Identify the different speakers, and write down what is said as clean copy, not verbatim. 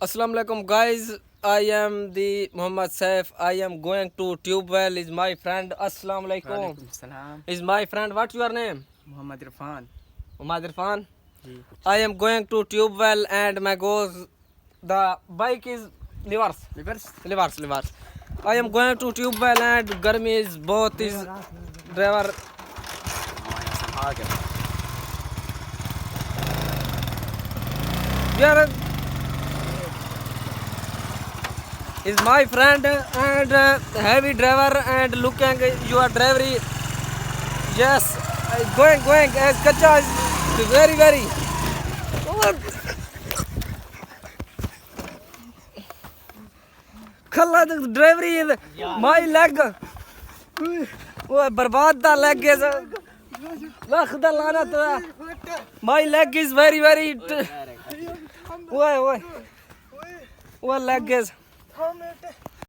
Speaker 1: Assalamu alaikum guys. I am the Muhammad Saif. I am going to Tubewell. Is my friend. Assalamu alaikum.
Speaker 2: Salam.
Speaker 1: Is my friend. What's your name?
Speaker 2: Muhammad Irfan.
Speaker 1: Muhammad Irfan. I am going to Tubewell and my goes. The bike is reverse. Reverse. I am going to Tubewell and Garmi is both is driver. Where is my friend and heavy driver and looking your driver. Yes, going as Kacha is very. Khala the driver is my leg. Oh, barbad da leg is. Lakh da lanat. My leg is very. Oi. What leg is?